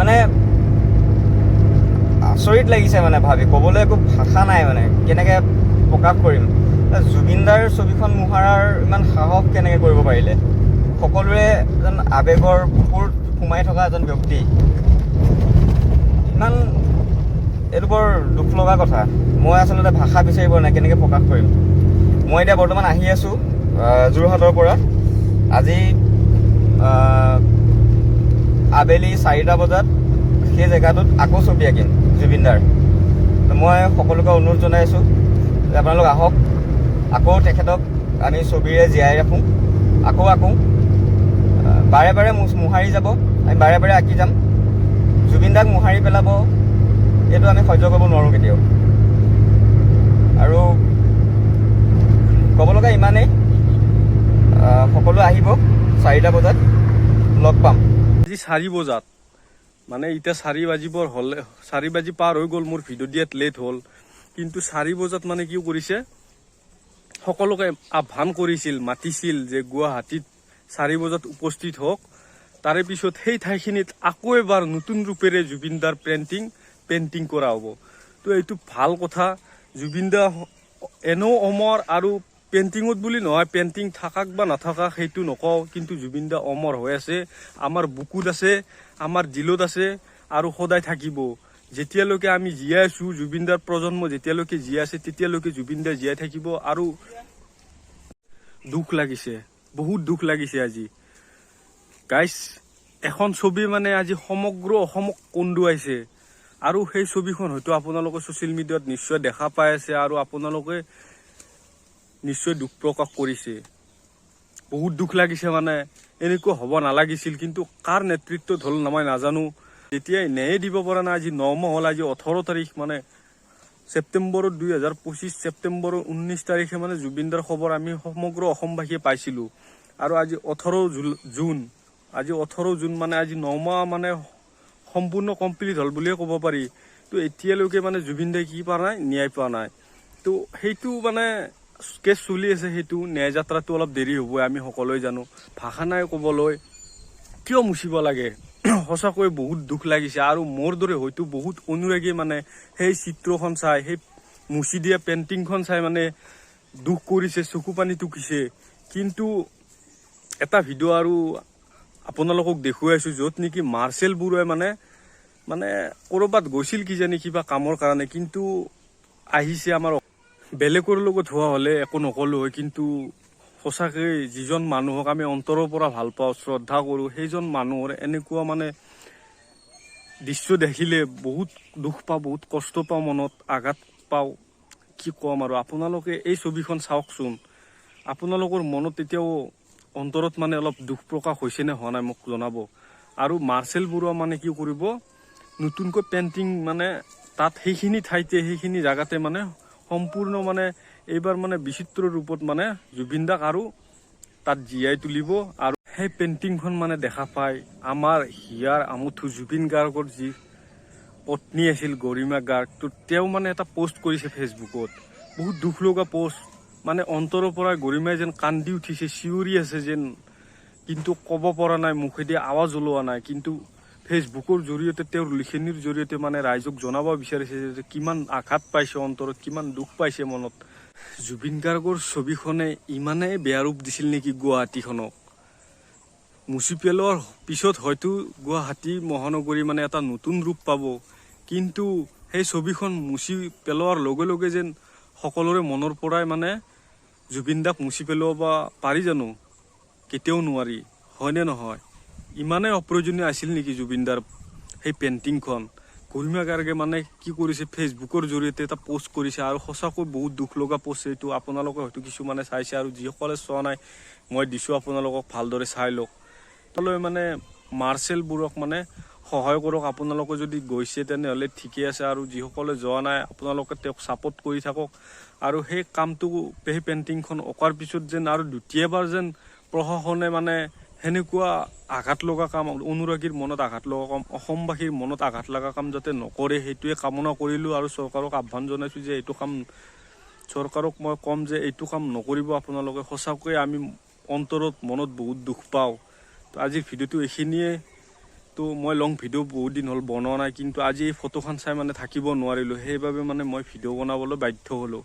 মানে আচৰিত লাগিছে মানে ভাবি, ক'বলৈ একো ভাষা নাই মানে কেনেকৈ প্ৰকাশ কৰিম। জুবিনদাৰ ছবিখন মোহাৰাৰ ইমান সাহস কেনেকৈ কৰিব পাৰিলে? সকলোৰে এজন আৱেগৰ বুকুত সোমাই থকা এজন ব্যক্তি, ইমান এইটো বৰ দুখ লগা কথা। মই আচলতে ভাষা বিচাৰিব নাই কেনেকৈ প্ৰকাশ কৰিম। মই এতিয়া বৰ্তমান আহি আছোঁ যোৰহাটৰ পৰা। আজি আবেলি 4টা বজাত সেই জেগাটোত আকৌ ছবি আঁকিম জুবিনদাৰ। মই সকলোকে অনুৰোধ জনাইছোঁ যে আপোনালোক আহক, আকৌ তেখেতক আমি ছবিৰে জীয়াই ৰাখোঁ, আকৌ আঁকো। বাৰে বাৰে মোহাৰি যাব, আমি বাৰে বাৰে আঁকি যাম। জুবিনদাক মোহাৰি পেলাব এইটো আমি সহ্য কৰিব নোৱাৰোঁ কেতিয়াও। আৰু ক'ব লগা ইমানেই, সকলো আহিব 4টা বজাত লগ পাম। আজি 4 বজাত মানে এতিয়া 4 বাজিবৰ হ'লে, 4 বাজি পাৰ হৈ গ'ল, মোৰ ভিডিঅ' দিয়াত লেট হ'ল। কিন্তু 4 বজাত মানে কি কৰিছে, সকলোকে আহ্বান কৰিছিল, মাতিছিল যে গুৱাহাটীত 4 বজাত উপস্থিত হওক। তাৰে পিছত সেই ঠাইখিনিত আকৌ এবাৰ নতুন ৰূপেৰে জুবিনদাৰ পেইণ্টিং কৰা হ'ব। তো এইটো ভাল কথা। জুবিনদা এনেও অমৰ, আৰু পেইণ্টিঙত বুলি নহয়, পেইণ্টিং থাকাক বা নাথাকাক সেইটো নকওঁ, কিন্তু জুবিনদা অমৰ হৈ আছে, আমাৰ বুকুত আছে, আমাৰ দিলত আছে আৰু সদায় থাকিব। যেতিয়ালৈকে আমি জীয়াই আছোঁ, জুবিনদাৰ প্ৰজন্ম যেতিয়ালৈকে জীয়াই আছে, তেতিয়ালৈকে জুবিনদা জীয়াই থাকিব। আৰু দুখ লাগিছে, বহুত দুখ লাগিছে আজি গাইছ। এখন ছবি মানে আজি সমগ্ৰ অসমক কন্দুৱাইছে। আৰু সেই ছবিখন হয়তো আপোনালোকে ছ'চিয়েল মিডিয়াত নিশ্চয় দেখা পাই আছে, আৰু আপোনালোকে নিশ্চয় দুখ প্ৰকাশ কৰিছে। বহুত দুখ লাগিছে, মানে এনেকুৱা হ'ব নালাগিছিল। কিন্তু কাৰ নেতৃত্বত হ'ল মই নাজানো। যেতিয়াই ন্যায় দিব পৰা নাই, আজি 9 মাহ হ'ল, আজি 18 তাৰিখ মানে ছেপ্টেম্বৰৰ 2025 ছেপ্টেম্বৰৰ 19 তাৰিখে মানে জুবিনদাৰ খবৰ আমি সমগ্ৰ অসমবাসীয়ে পাইছিলোঁ। আৰু আজি 18 জুন, আজি 18 জুন মানে আজি 9 মাহ মানে সম্পূৰ্ণ কমপ্লিট হ'ল বুলিয়ে ক'ব পাৰি। তো এতিয়ালৈকে মানে জুবিনদাই কি পোৱা নাই, ন্যায় পোৱা নাই। তো সেইটো মানে কেছ চলি আছে, সেইটো ন্যায় যাত্ৰাটো অলপ দেৰি হ'ব, আমি সকলোৱে জানো। ভাষা নাই ক'বলৈ, কিয় মুচিব লাগে। সঁচাকৈ বহুত দুখ লাগিছে। আৰু মোৰ দৰে হয়তো বহুত অনুৰাগী মানে সেই চিত্ৰখন চাই, সেই মুচি দিয়া পেইণ্টিংখন চাই মানে দুখ কৰিছে, চকু পানী টুকিছে। কিন্তু এটা ভিডিঅ' আৰু আপোনালোকক দেখুৱাইছোঁ, য'ত নেকি মাৰ্চেল বৰুৱাই মানে ক'ৰবাত গৈছিল কিজানি কিবা কামৰ কাৰণে, কিন্তু আহিছে। আমাৰ বেলেগৰ লগত হোৱা হ'লে একো নক'লো হয়, কিন্তু সঁচাকৈ যিজন মানুহক আমি অন্তৰৰ পৰা ভাল পাওঁ, শ্ৰদ্ধা কৰোঁ, সেইজন মানুহৰ এনেকুৱা মানে দৃশ্য দেখিলে বহুত দুখ পাওঁ, বহুত কষ্ট পাওঁ, মনত আঘাত পাওঁ। কি ক'ম আৰু। আপোনালোকে এই ছবিখন চাওকচোন, আপোনালোকৰ মনত এতিয়াও অন্তৰত মানে অলপ দুখ প্ৰকাশ হৈছে নে হোৱা নাই মোক জনাব। আৰু মাৰ্চেল বৰুৱা মানে কি কৰিব, নতুনকৈ পেইণ্টিং মানে তাত সেইখিনি ঠাইতে, সেইখিনি জেগাতে মানে সম্পূৰ্ণ মানে এইবাৰ মানে বিচিত্ৰ ৰূপত মানে জুবিনদাক আৰু তাত জীয়াই তুলিব। আৰু সেই পেইণ্টিংখন মানে দেখা পায় আমাৰ হিয়াৰ আমঠু জুবিন গাৰ্গৰ যি পত্নী আছিল গৰিমা গাৰ্গ, তো তেওঁ মানে এটা পোষ্ট কৰিছে ফেচবুকত, বহুত দুখ লগা পোষ্ট। মানে অন্তৰৰ পৰা গৰিমাই যেন কান্দি উঠিছে, চিঞৰি আছে যেন, কিন্তু ক'ব পৰা নাই, মুখেদি আৱাজ ওলোৱা নাই। কিন্তু ফেচবুকৰ জৰিয়তে, তেওঁৰ লিখনিৰ জৰিয়তে মানে ৰাইজক জনাব বিচাৰিছে যে কিমান আঘাত পাইছে অন্তৰত, কিমান দুখ পাইছে মনত। জুবিন গাৰ্গৰ ছবিখনে ইমানেই বেয়া ৰূপ দিছিল নেকি গুৱাহাটীখনক। মুচি পেলোৱাৰ পিছত হয়তো গুৱাহাটী মহানগৰী মানে এটা নতুন ৰূপ পাব, কিন্তু সেই ছবিখন মুচি পেলোৱাৰ লগে লগে যেন সকলোৰে মনৰ পৰাই মানে জুবিনদাক মুচি পেলাব পাৰি জানো? কেতিয়াও নোৱাৰি, হয়নে নহয়? ইমানেই অপ্ৰয়োজনীয় আছিল নেকি জুবিনদাৰ সেই পেইণ্টিংখন? গৰিমা গাৰ্গে মানে কি কৰিছে, ফেচবুকৰ জৰিয়তে এটা পোষ্ট কৰিছে, আৰু সঁচাকৈ বহুত দুখ লগা পোষ্ট এইটো। আপোনালোকে হয়তো কিছুমানে চাইছে, আৰু যিসকলে চোৱা নাই মই দিছোঁ আপোনালোকক, ভালদৰে চাই লওক। তলৈ মানে মাৰ্চেল বৰুৱাক মানে সহায় কৰক। আপোনালোকে যদি গৈছে তেনেহ'লে ঠিকে আছে, আৰু যিসকলে যোৱা নাই আপোনালোকে তেওঁক ছাপোৰ্ট কৰি থাকক। আৰু সেই কামটো, সেই পেইণ্টিংখন অঁকাৰ পিছত যেন আৰু দ্বিতীয়বাৰ যেন প্ৰশাসনে মানে সেনেকুৱা আঘাত লগা কাম, অনুৰাগীৰ মনত আঘাত লগা কাম, অসমবাসীৰ মনত আঘাত লগা কাম যাতে নকৰে, সেইটোৱে কামনা কৰিলোঁ। আৰু চৰকাৰক আহ্বান জনাইছোঁ যে এইটো কাম, চৰকাৰক মই ক'ম যে এইটো কাম নকৰিব আপোনালোকে। সঁচাকৈ আমি অন্তৰত, মনত বহুত দুখ পাওঁ। তো আজিৰ ভিডিঅ'টো এইখিনিয়ে। তো তো মই লং ভিডিঅ' বহুত দিন হ'ল বনোৱা নাই, কিন্তু আজি এই ফটোখন চাই মানে থাকিব নোৱাৰিলোঁ, সেইবাবে মানে মই ভিডিঅ' বনাবলৈ বাধ্য হ'লোঁ।